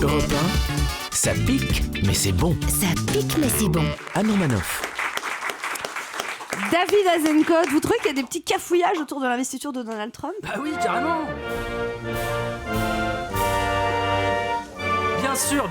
Europe 1, ça pique, mais c'est bon. Ça pique, mais c'est bon. Anne Romanoff. David Azencott, vous trouvez qu'il y a des petits cafouillages autour de l'investiture de Donald Trump ? Bah oui, carrément.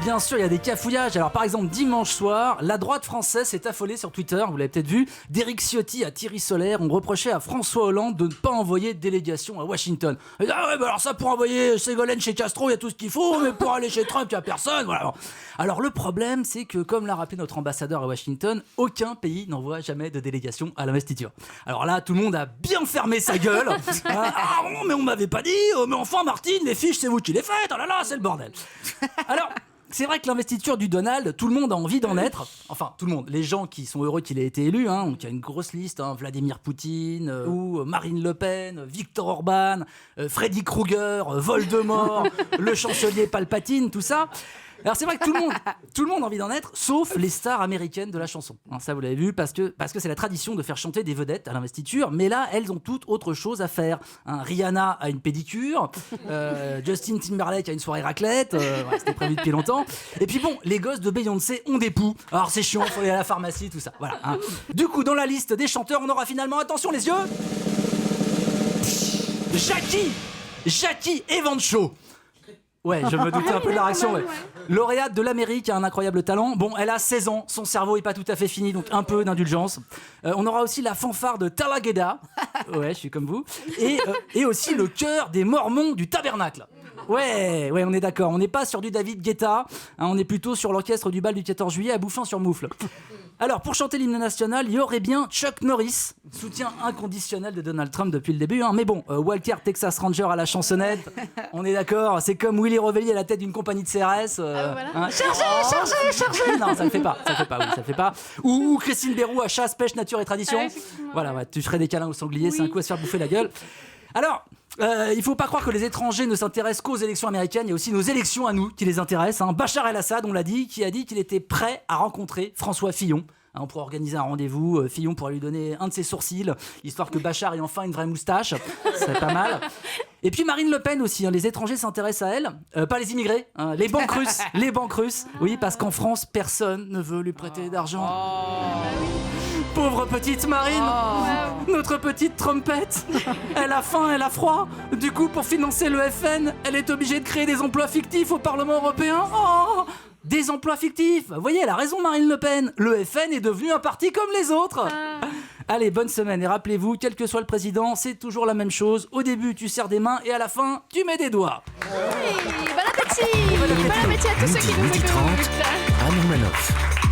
Bien sûr, il y a des cafouillages. Alors par exemple, dimanche soir, la droite française s'est affolée sur Twitter, vous l'avez peut-être vu. D'Éric Ciotti à Thierry Solaire ont reproché à François Hollande de ne pas envoyer de délégation à Washington. Et ah ouais, bah alors ça pour envoyer Ségolène chez Castro, il y a tout ce qu'il faut, mais pour aller chez Trump, il n'y a personne. Voilà. Alors le problème, c'est que comme l'a rappelé notre ambassadeur à Washington, aucun pays n'envoie jamais de délégation à l'investiture. Alors là, tout le monde a bien fermé sa gueule. Ah non, mais on m'avait pas dit. Mais enfin, Martine, les fiches, c'est vous qui les faites. Oh là là, c'est le bordel. Alors, c'est vrai que l'investiture du Donald, tout le monde a envie d'en être. Enfin, tout le monde. Les gens qui sont heureux qu'il ait été élu. Donc, il y a une grosse liste. Vladimir Poutine, ou Marine Le Pen, Viktor Orban, Freddy Krueger, Voldemort, le chancelier Palpatine, tout ça. Alors c'est vrai que tout le monde a envie d'en être, sauf les stars américaines de la chanson. Ça vous l'avez vu, parce que c'est la tradition de faire chanter des vedettes à l'investiture, mais là elles ont toutes autre chose à faire. Rihanna a une pédicure, Justin Timberlake a une soirée raclette, c'était prévu depuis longtemps. Et puis bon, les gosses de Beyoncé ont des poux, alors c'est chiant, faut aller à la pharmacie, tout ça. Voilà. Du coup, dans la liste des chanteurs, on aura finalement, attention les yeux, Jackie Evancho. Ouais, je me doutais un peu de la réaction. Ouais. Lauréate de l'Amérique, a un incroyable talent. Bon, elle a 16 ans, son cerveau est pas tout à fait fini, donc un peu d'indulgence. On aura aussi la fanfare de Talladega. Ouais, je suis comme vous. Et aussi le chœur des Mormons du Tabernacle. Ouais, on est d'accord. On n'est pas sur du David Guetta, on est plutôt sur l'orchestre du bal du 14 juillet à Bouffin-sur-Moufle. Alors, pour chanter l'hymne national, il y aurait bien Chuck Norris, soutien inconditionnel de Donald Trump depuis le début. Mais bon, Walker Texas Ranger à la chansonnette, on est d'accord, c'est comme Willy Revelli à la tête d'une compagnie de CRS. Voilà. Chargez. Non, ça le fait pas. Ou Christine Bérou à chasse, pêche, nature et tradition. Voilà, tu ferais des câlins aux sangliers, c'est un coup à se faire bouffer la gueule. Alors, il faut pas croire que les étrangers ne s'intéressent qu'aux élections américaines, il y a aussi nos élections à nous qui les intéressent. Bachar el-Assad, on l'a dit, qui a dit qu'il était prêt à rencontrer François Fillon. On pourrait organiser un rendez-vous, Fillon pourrait lui donner un de ses sourcils, histoire que Bachar ait enfin une vraie moustache, c'est pas mal. Et puis Marine Le Pen aussi, les étrangers s'intéressent à elle, pas les immigrés, les banques russes, oui, parce qu'en France, personne ne veut lui prêter d'argent. Pauvre petite Marine, notre petite trompette, elle a faim, elle a froid. Du coup, pour financer le FN, elle est obligée de créer des emplois fictifs au Parlement européen. Des emplois fictifs. Vous voyez, elle a raison Marine Le Pen. Le FN est devenu un parti comme les autres. Allez, bonne semaine et rappelez-vous, quel que soit le président, c'est toujours la même chose. Au début, tu serres des mains et à la fin, tu mets des doigts. Oui, bon appétit à tous ceux qui nous Midi 30, écoutent. Anne Romanoff.